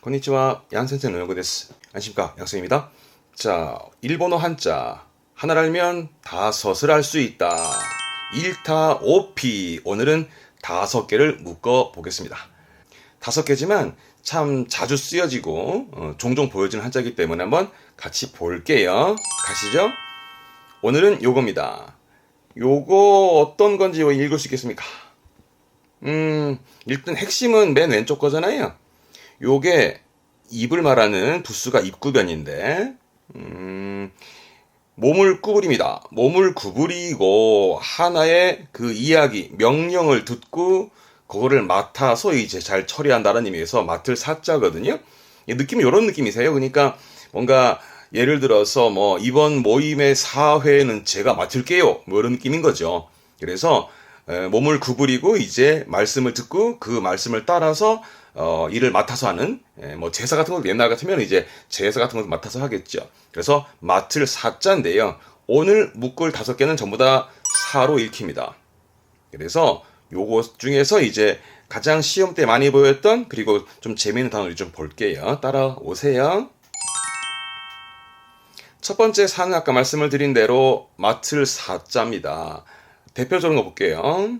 konnichiwa, 양센세 노요고 데스. 안녕하십니까, 양쌤입니다. 자, 일본어 한자. 하나를 알면 다섯을 알 수 있다. 일타 오피. 오늘은 5개를 묶어 보겠습니다. 5개지만 참 자주 쓰여지고 종종 보여지는 한자이기 때문에 한번 같이 볼게요. 가시죠. 오늘은 요겁니다. 요거 어떤 건지 읽을 수 있겠습니까? 일단 핵심은 맨 왼쪽 거잖아요. 요게 입을 말하는 부수가 입구변인데, 몸을 구부립니다. 몸을 구부리고 하나의 그 이야기, 명령을 듣고 그거를 맡아서 이제 잘 처리한다는 의미에서 맡을 사자거든요. 느낌이 이런 느낌이세요. 그러니까 뭔가 예를 들어서 뭐 이번 모임의 사회는 제가 맡을게요. 뭐 이런 느낌인 거죠. 그래서 몸을 구부리고 이제 말씀을 듣고 그 말씀을 따라서 일을 맡아서 하는 뭐 제사 같은 거 옛날 같으면 이제 제사 같은 거 맡아서 하겠죠. 그래서 맡을 사자인데요. 오늘 묶을 5개는 전부 다 사로 읽힙니다. 그래서 요거 중에서 이제 가장 시험 때 많이 보였던 그리고 좀 재미있는 단어를 좀 볼게요. 따라오세요. 첫 번째 사는 아까 말씀을 드린 대로 맡을 사자입니다. 대표적인 거 볼게요.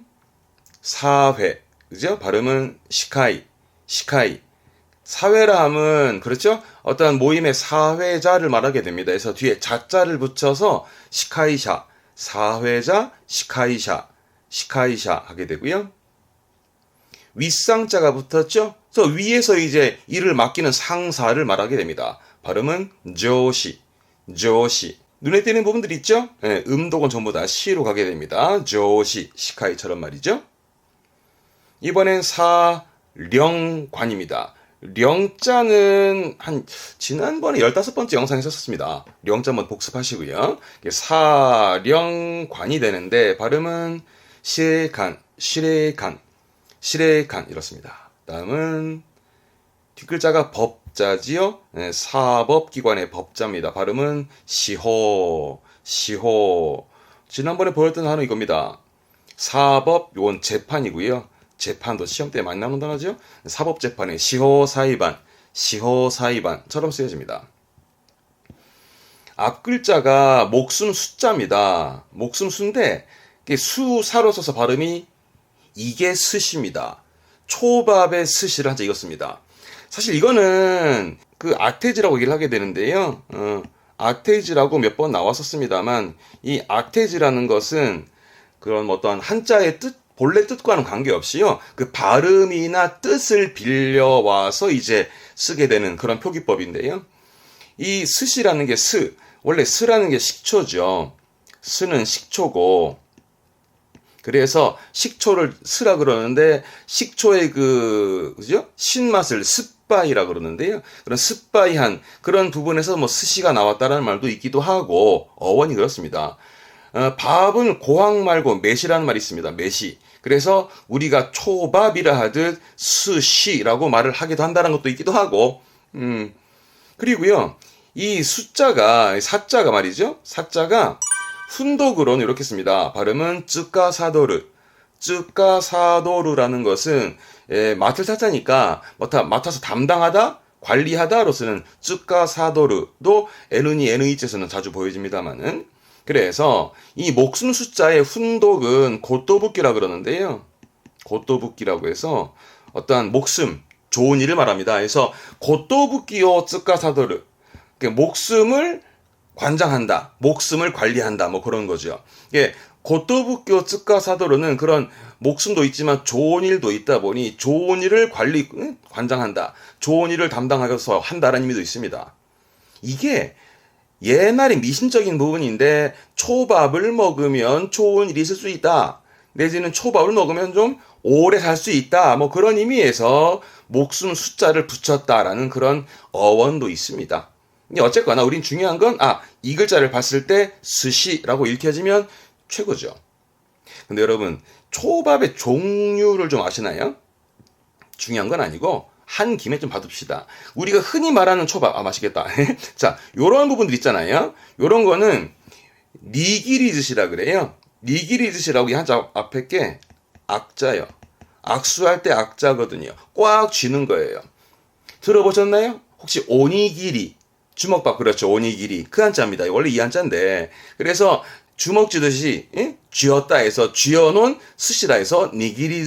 사회, 그죠? 발음은 시카이, 시카이. 사회라 함은 그렇죠? 어떤 모임의 사회자를 말하게 됩니다. 그래서 뒤에 자자를 붙여서 시카이샤, 사회자, 시카이샤, 시카이샤 하게 되고요. 윗상자가 붙었죠? 그래서 위에서 이제 일을 맡기는 상사를 말하게 됩니다. 발음은 조시, 조시. 눈에 띄는 부분들 있죠? 네, 음독은 전부 다 시로 가게 됩니다. 조시, 시카이처럼 말이죠. 이번엔 사령관입니다. 령자는 지난번에 15번째 영상에 썼습니다. 령자 한번 복습하시고요. 사령관이 되는데 발음은 시레간, 시레간, 시레간 이렇습니다. 다음은 뒷글자가 법자지요. 네, 사법기관의 법자입니다. 발음은 시호, 시호. 지난번에 보였던 단어 이겁니다. 사법, 요건 재판이고요. 재판도 시험 때 많이 나오는 단어죠. 사법재판의 시호사이반, 시호사이반처럼 쓰여집니다. 앞글자가 목숨 숫자입니다. 목숨 수인데 수사로 써서 발음이 이게 스시입니다. 초밥의 스시를 한자 읽었습니다. 사실 이거는 그 아테지라고 얘기를 하게 되는데요. 아테지라고 몇 번 나왔었습니다만 이 아테지라는 것은 그런 어떤 한자의 뜻, 본래 뜻과는 관계없이요. 그 발음이나 뜻을 빌려와서 이제 쓰게 되는 그런 표기법인데요. 이 스시라는 게 원래 스라는 게 식초죠. 스는 식초고, 그래서 식초를 스라 그러는데 식초의 그죠? 신맛을 스파이라 그러는데요. 그런 스파이한 그런 부분에서 뭐 스시가 나왔다는 말도 있기도 하고 어원이 그렇습니다. 밥은 고학 말고 매시라는 말이 있습니다. 매시. 그래서 우리가 초밥이라 하듯 스시라고 말을 하기도 한다는 것도 있기도 하고, 그리고요, 이 숫자가, 사자가 말이죠. 사자가 훈독으로는 이렇게 씁니다. 발음은 쯔까사도르. 쯔까사도르라는 것은 맡을 사자니까 맡아서 담당하다, 관리하다로 쓰는 쯔까사도르도 N이 NE에서는 자주 보여집니다만은. 그래서 이 목숨 숫자의 훈독은 곧도붓기라 그러는데요. 곧도붓기라고 해서 어떠한 목숨, 좋은 일을 말합니다. 그래서 곧도붓기요 쯔까사도르. 목숨을 관장한다, 목숨을 관리한다, 뭐 그런 거죠. 곧도붓기요 쯔까사도르는 그런 목숨도 있지만 좋은 일도 있다 보니 좋은 일을 관장한다, 좋은 일을 담당하여서 한다는 의미도 있습니다. 이게 옛날에 미신적인 부분인데 초밥을 먹으면 좋은 일이 있을 수 있다. 내지는 초밥을 먹으면 좀 오래 살 수 있다. 뭐 그런 의미에서 목숨 숫자를 붙였다라는 그런 어원도 있습니다. 어쨌거나 우린 중요한 건 이 글자를 봤을 때 스시라고 읽혀지면 최고죠. 근데 여러분 초밥의 종류를 좀 아시나요? 중요한 건 아니고 한 김에 좀 봐둡시다. 우리가 흔히 말하는 초밥, 맛있겠다. 자, 요런 부분들 있잖아요. 요런 거는 니기리즈시라 그래요. 니기리즈시라고 이 한자 앞에 게 악자요. 악수할 때 악자거든요. 꽉 쥐는 거예요. 들어보셨나요? 혹시 오니기리, 주먹밥, 그렇죠. 오니기리. 그 한자입니다. 원래 이 한자인데. 그래서 주먹 쥐듯이, 쥐었다 해서, 쥐어놓은 스시라 해서, 니기리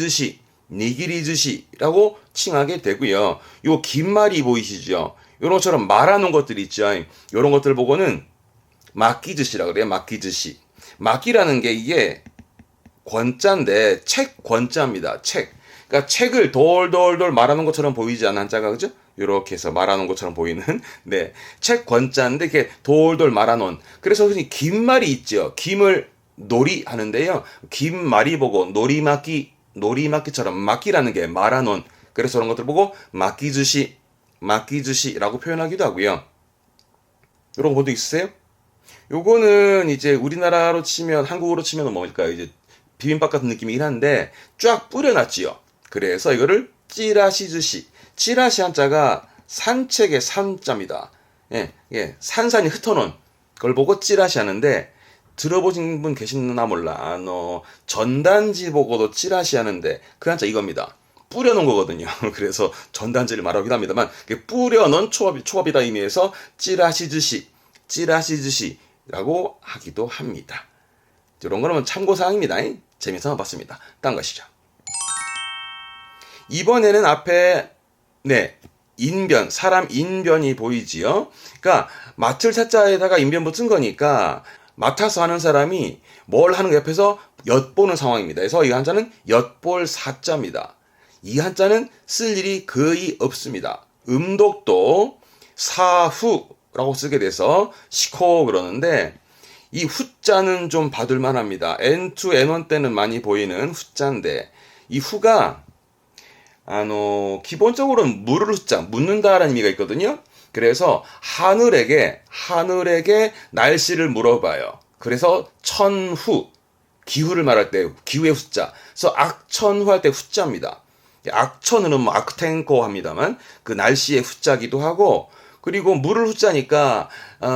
즈시라고 칭하게 되고요. 요 긴 말이 보이시죠? 요런 것처럼 말하는 것들 있죠. 요런 것들 보고는 막기즈시라 그래요. 막기즈시. 막기라는 게 이게 권자인데, 책 권자입니다. 책. 그러니까 책을 돌돌돌 말하는 것처럼 보이지 않는 한자가, 그죠? 요렇게 해서 말하는 것처럼 보이는, 네. 책 권자인데, 이렇게 돌돌 말아놓은. 그래서 흔히 긴 말이 있죠. 김을 놀이 하는데요. 긴 말이 보고, 놀이막기처럼, 막기라는 게 말아놓은. 그래서 그런 것들 보고, 막기즈시라고 표현하기도 하고요. 요런 것도 있으세요? 요거는 이제 우리나라로 치면, 한국어로 치면 뭘까요? 이제 비빔밥 같은 느낌이긴 한데, 쫙 뿌려놨지요. 그래서 이거를 찌라시즈시. 찌라시 한자가 산책의 산자입니다. 예, 산산이 흩어놓은 걸 보고 찌라시 하는데, 들어보신 분 계시나 몰라. 전단지 보고도 찌라시 하는데, 그 한자 이겁니다. 뿌려놓은 거거든요. 그래서 전단지를 말하기도 합니다만, 뿌려놓은 초밥이다 의미에서 찌라시즈시라고 하기도 합니다. 이런 거는 참고사항입니다. 재미있어 한번 봤습니다. 다음 가시죠. 이번에는 앞에, 네, 인변, 사람 인변이 보이지요? 그러니까, 맡을 사자에다가 인변 붙은 거니까, 맡아서 하는 사람이 뭘 하는 거 옆에서 엿보는 상황입니다. 그래서 이 한자는 엿볼 사자입니다. 이 한자는 쓸 일이 거의 없습니다. 음독도 사후라고 쓰게 돼서 시코 그러는데, 이 후자는 좀 봐둘만 합니다. N2, N1 때는 많이 보이는 후자인데, 이 후가, 기본적으로는 물을 후자, 묻는다라는 의미가 있거든요. 그래서 하늘에게 날씨를 물어봐요. 그래서 천후, 기후를 말할 때 기후의 후자. 그래서 악천후 할 때 후자입니다. 악천후는 뭐 악탱코 합니다만 그 날씨의 후자기도 하고, 그리고 물을 후자니까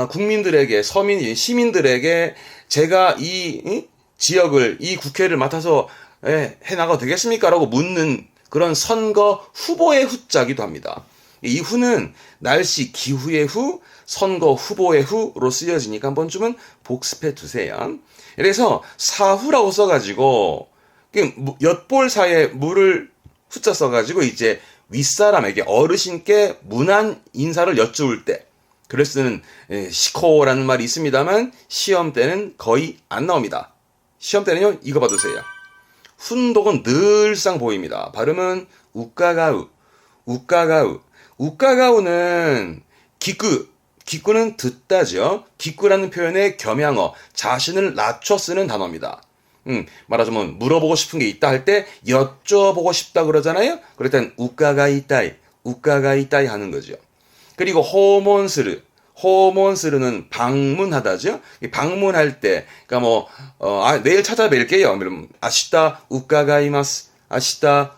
국민들에게, 시민들에게 제가 이 지역을, 이 국회를 맡아서 해나가도 되겠습니까? 라고 묻는 그런 선거 후보의 후자기도 합니다. 이 후는 날씨 기후의 후, 선거 후보의 후로 쓰여지니까 한 번쯤은 복습해 두세요. 그래서 사후라고 써가지고 엿볼사에 물을 후자 써가지고 이제 윗사람에게, 어르신께 문안 인사를 여쭈을 때 그럴 쓰는 시코라는 말이 있습니다만 시험 때는 거의 안 나옵니다. 시험 때는요, 이거 봐두세요. 훈독은 늘상 보입니다. 발음은 우까가우는 기꾸는 듣다죠. 기꾸라는 표현의 겸양어, 자신을 낮춰 쓰는 단어입니다. 말하자면 물어보고 싶은 게 있다 할 때 여쭤보고 싶다 그러잖아요. 그럴 땐 우까가이따이 하는 거죠. 그리고 호몬스르는 방문하다죠. 방문할 때, 그러니까 내일 찾아뵐게요. 아시다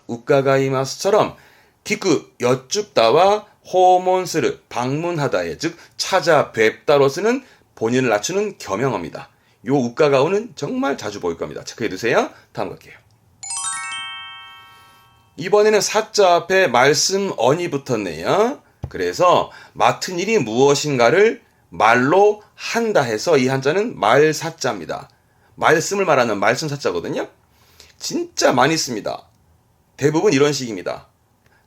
우까가이마스처럼 기쿠 여쭙다와 호몬스르 방문하다에, 즉 찾아뵙다로 쓰는 본인을 낮추는 겸양어입니다. 요 우까가우는 정말 자주 보일 겁니다. 체크해 두세요. 다음 갈게요. 이번에는 사자 앞에 말씀 언이 붙었네요. 그래서 맡은 일이 무엇인가를 말로 한다 해서 이 한자는 말사자입니다. 말씀을 말하는 말씀 사자거든요. 진짜 많이 씁니다. 대부분 이런 식입니다.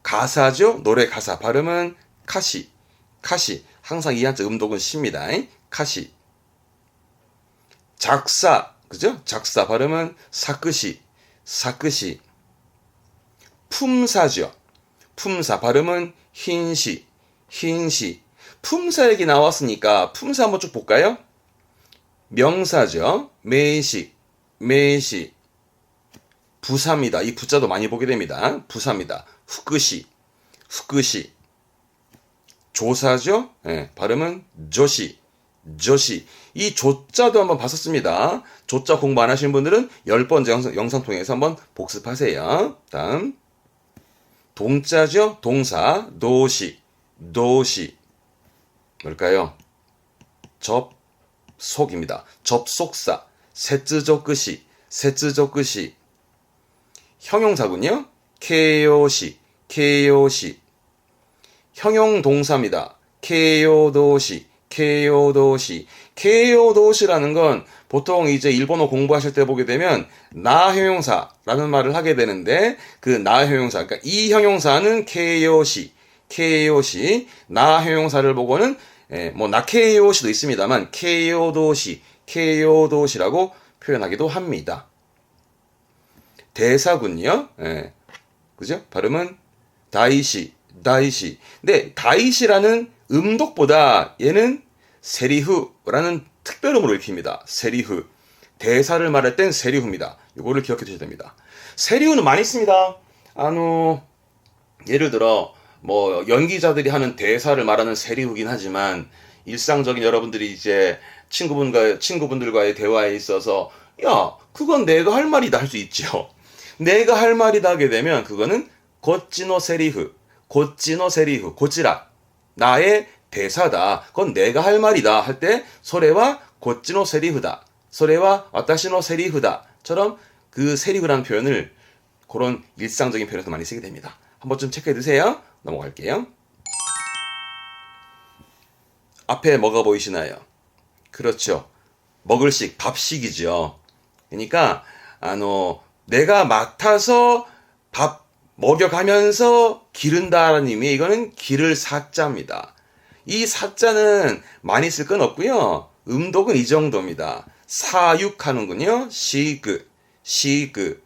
가사죠. 노래 가사. 발음은 카시. 항상 이 한자 음독은 시입니다. 카시. 작사. 그죠? 작사. 발음은 사크시. 품사죠. 품사. 발음은 흰시. 품사 얘기 나왔으니까 품사 한번 쭉 볼까요? 명사죠. 매시. 부사입니다. 이 부자도 많이 보게 됩니다. 부사입니다. 후크시. 조사죠. 발음은 조시. 이 조자도 한번 봤었습니다. 조자 공부 안 하시는 분들은 10번째 영상 통해서 한번 복습하세요. 다음 동자죠. 동사 도시. 뭘까요? 접속입니다. 접속사. 세츠조크시. 형용사군요. 케요시. 형용 동사입니다. 케요도시, 케요도시. 케요도시라는 건 보통 이제 일본어 공부하실 때 보게 되면 나 형용사라는 말을 하게 되는데 그 나 형용사, 그러니까 이 형용사는 케요시, 케요시. 나 형용사를 보고는 뭐 나케요시도 있습니다만 케요도시, 케요도시라고 표현하기도 합니다. 대사군요. 그죠? 발음은 다이시, 다이시. 근데 다이시라는 음독보다 얘는 세리후라는 특별음으로 읽힙니다. 세리후. 대사를 말할 땐 세리후입니다. 이거를 기억해 두셔야 됩니다. 세리후는 많이 씁니다. 예를 들어 뭐 연기자들이 하는 대사를 말하는 세리후긴 하지만 일상적인 여러분들이 이제 친구분들과의 대화에 있어서 야, 그건 내가 할 말이다 할 수 있죠. 내가 할 말이다 하게 되면 그거는 고찌노 세리후, 고찌노 세리후, 고찌라. 나의 대사다. 그건 내가 할 말이다 할 때 소레와 고찌노 세리후다. 소레와 와타시노 세리후다처럼 그 세리후라는 표현을 그런 일상적인 표현에서 많이 쓰게 됩니다. 한번 좀 체크해 두세요. 넘어갈게요. 앞에 뭐가 보이시나요? 그렇죠. 먹을식, 밥식이죠. 그러니까 내가 맡아서 밥 먹여가면서 기른다라는 의미, 이거는 기를 사자입니다. 이 사자는 많이 쓸 건 없고요. 음독은 이 정도입니다. 사육하는군요. 시그, 시그.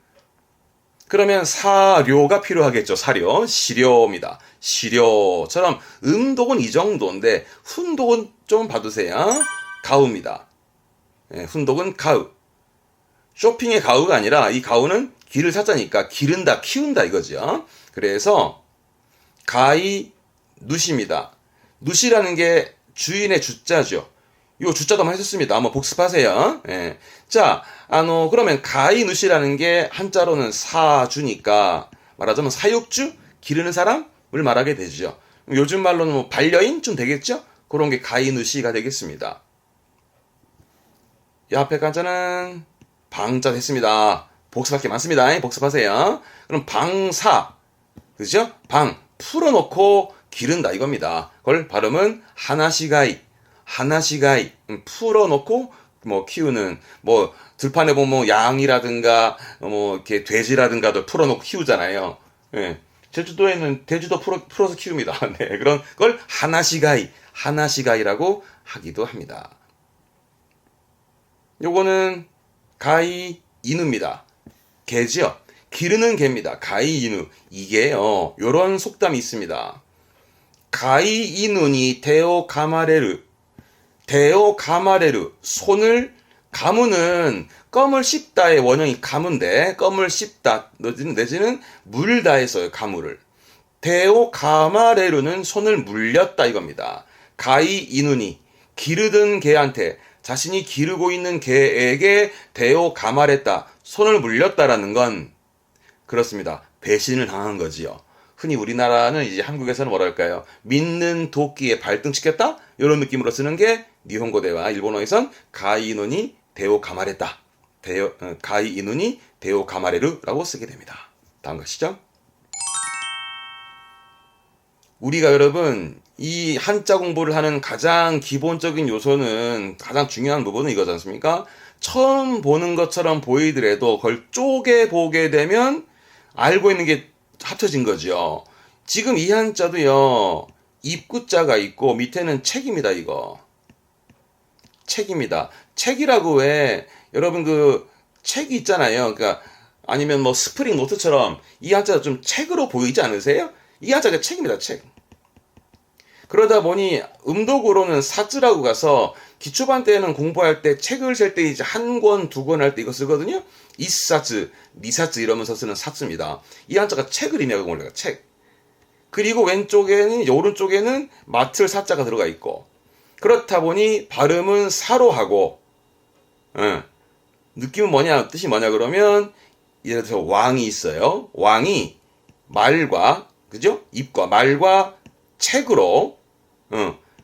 그러면 사료가 필요하겠죠. 사료, 시료입니다. 시료처럼 음독은 이 정도인데 훈독은 좀 봐두세요. 가우입니다. 훈독은 가우. 쇼핑의 가우가 아니라 이 가우는 기를 사자니까 기른다, 키운다 이거죠. 그래서 가이 누시입니다. 누시라는 게 주인의 주자죠. 요 주자도 한번 했었습니다. 한번 복습하세요. 자, 그러면 가이 누시라는 게 한자로는 사주니까 말하자면 사육주, 기르는 사람을 말하게 되죠. 요즘 말로는 뭐 반려인쯤 되겠죠? 그런 게 가이 누시가 되겠습니다. 이 앞에 간자는 방자 됐습니다. 복습할 게 많습니다. 복습하세요. 그럼 방사, 그죠? 방, 풀어놓고 기른다 이겁니다. 그걸 발음은 하나시가이, 하나시가이, 풀어놓고 뭐 키우는, 뭐 들판에 보면 뭐 양이라든가 뭐 이렇게 돼지라든가도 풀어놓고 키우잖아요. 제주도에는 돼지도 풀어서 키웁니다. 네, 그런 걸 하나시가이, 하나시가이라고 하기도 합니다. 요거는 가이 이누입니다. 개죠. 기르는 개입니다. 가이 이누. 이게요. 요런 속담이 있습니다. 가이 이누니 데오 가마레르. 데오 가마레르. 손을 가무는 껌을 씹다의 원형이 가무인데 껌을 씹다 내지는 물다 해서요. 가무를. 데오 가마레르는 손을 물렸다 이겁니다. 가이 이누니 기르던 개한테 자신이 기르고 있는 개에게 대오 가말했다. 손을 물렸다라는 건 그렇습니다. 배신을 당한 거지요. 흔히 우리나라는 이제 한국에서는 뭐랄까요? 믿는 도끼에 발등시켰다? 이런 느낌으로 쓰는 게 니혼고 대와 일본어에선 가이노니 대오 가말했다. 가이이누니 대오 가마레르라고 쓰게 됩니다. 다음 가시죠. 우리가 여러분 이 한자 공부를 하는 가장 기본적인 요소는 가장 중요한 부분은 이거지 않습니까? 처음 보는 것처럼 보이더라도 그걸 쪼개 보게 되면 알고 있는 게 합쳐진 거죠. 지금 이 한자도요. 입구자가 있고 밑에는 책입니다. 이거. 책입니다. 책이라고 왜 여러분 그 책이 있잖아요. 그러니까 아니면 뭐 스프링 노트처럼 이 한자가 좀 책으로 보이지 않으세요? 이 한자가 책입니다. 책. 그러다 보니 음독으로는 사즈라고 가서 기초반 때는 공부할 때 책을 셀 때 이제 한 권, 두 권 할 때 이거 쓰거든요. 이사즈, 니사즈 이러면서 쓰는 사즈입니다. 이 한자가 책을 의미하고 올라가 책. 그리고 왼쪽에는 오른쪽에는 맡을 사자가 들어가 있고 그렇다 보니 발음은 사로 하고 느낌은 뭐냐 뜻이 뭐냐 그러면 예를 들어서 왕이 있어요. 왕이 말과 그죠? 입과 말과 책으로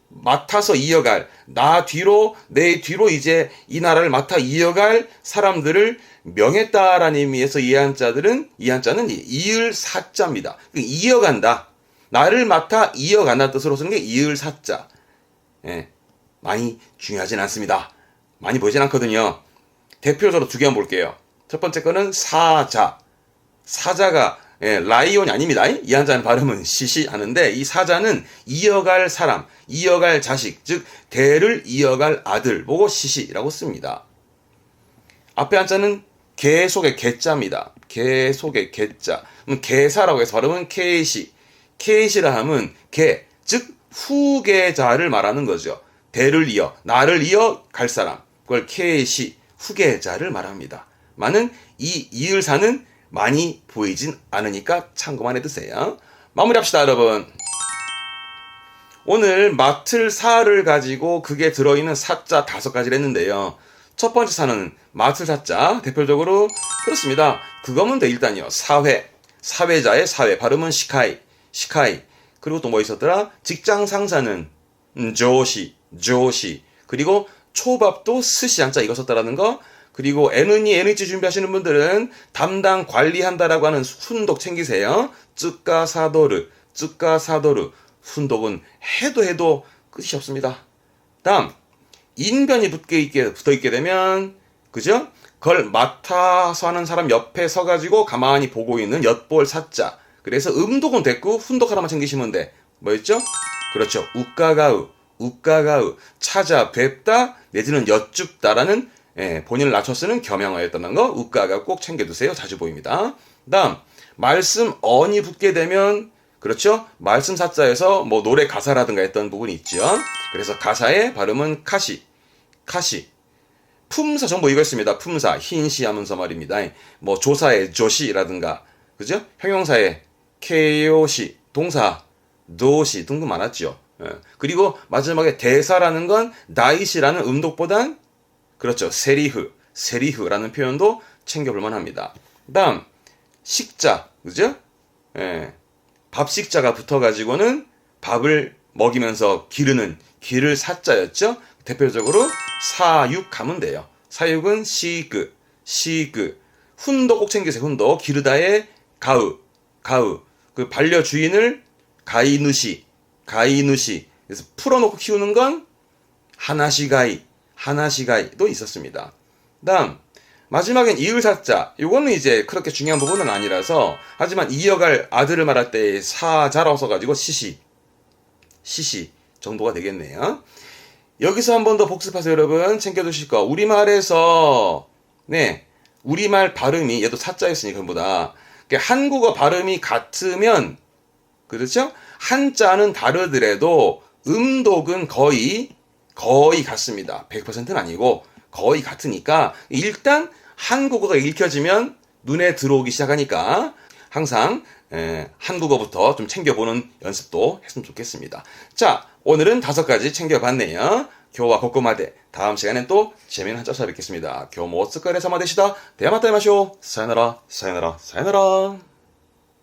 맡아서 이어갈 나 뒤로 내 뒤로 이제 이 나라를 맡아 이어갈 사람들을 명했다라는 의미에서 이 한자는 이을 사자입니다. 이어간다. 나를 맡아 이어간다는 뜻으로 쓰는 게 이을 사자. 예, 많이 중요하진 않습니다. 많이 보이진 않거든요. 대표적으로 두 개 한번 볼게요. 첫 번째 거는 사자. 사자가 라이온이 아닙니다. 이 한자는 발음은 시시 하는데 이 사자는 이어갈 사람, 이어갈 자식, 즉 대를 이어갈 아들 보고 시시라고 씁니다. 앞에 한자는 개 속의 개자입니다. 개 속의 개자. 개사라고 해서 발음은 케이시. 케이시라 하면 개, 즉 후계자를 말하는 거죠. 대를 이어, 나를 이어 갈 사람. 그걸 케이시, 후계자를 말합니다. 많은 이 이을사는 많이 보이진 않으니까 참고만 해두세요. 마무리합시다, 여러분. 오늘 맡을 사를 가지고 그게 들어있는 사자 5가지를 했는데요. 첫 번째 사는 맡을 사자, 대표적으로 그렇습니다. 그거면 돼, 일단요. 사회, 사회자의 사회, 발음은 시카이, 시카이. 그리고 또 뭐 있었더라? 직장 상사는 조시, 조시. 그리고 초밥도 스시 한자 이거 썼다라는 거. 그리고 에느니 에느치 준비하시는 분들은 담당 관리한다라고 하는 훈독 챙기세요. 쯔까사도르, 쯔까사도르. 훈독은 해도 끝이 없습니다. 다음 인변이 붙어있게 되면 그죠? 그걸 맡아서 하는 사람 옆에 서가지고 가만히 보고 있는 엿볼 사자. 그래서 음독은 됐고 훈독 하나만 챙기시면 돼. 뭐였죠? 그렇죠. 우까가우, 우까가우. 찾아뵙다 내지는 여쭙다라는 본인을 낮춰 쓰는 겸양어였다는 거 우까가 꼭 챙겨두세요. 자주 보입니다. 다음 말씀 언이 붙게 되면 그렇죠. 말씀 사자에서 뭐 노래 가사라든가 했던 부분이 있죠. 그래서 가사의 발음은 카시, 카시. 품사 전부 이거 있습니다. 품사 흰시 하면서 말입니다. 뭐 조사의 조시라든가 그죠? 형용사의 케요시, 동사 도시 등등 많았죠. 그리고 마지막에 대사라는 건 나이시라는 음독보단 그렇죠. 세리흐, 세리흐라는 표현도 챙겨볼만 합니다. 다음, 식자, 그죠? 밥식자가 붙어가지고는 밥을 먹이면서 기르는, 기를 사자였죠? 대표적으로 사육 가면 돼요. 사육은 시그, 시그. 훈도 꼭 챙기세요. 훈도. 기르다의 가우, 가우. 그 반려주인을 가이누시, 가이누시. 그래서 풀어놓고 키우는 건 하나시가이, 하나시가이도 있었습니다. 다음 마지막엔 이을사자. 요거는 이제 그렇게 중요한 부분은 아니라서 하지만 이어갈 아들을 말할 때 사자라고 써가지고 시시, 시시 정도가 되겠네요. 여기서 한 번 더 복습하세요, 여러분. 챙겨두실 거. 우리말에서 우리말 발음이 얘도 사자였으니 전부 다 한국어 발음이 같으면 그렇죠? 한자는 다르더라도 음독은 거의 같습니다. 100%는 아니고 거의 같으니까 일단 한국어가 읽혀지면 눈에 들어오기 시작하니까 항상 한국어부터 좀 챙겨보는 연습도 했으면 좋겠습니다. 자, 오늘은 5가지 챙겨봤네요. 교와 고코마데. 다음 시간엔 또 재미있는 한자 찾아뵙겠습니다. 교모 스카레 사마 되시다. 대마타이마쇼. 사요나라, 사요나라, 사요나라.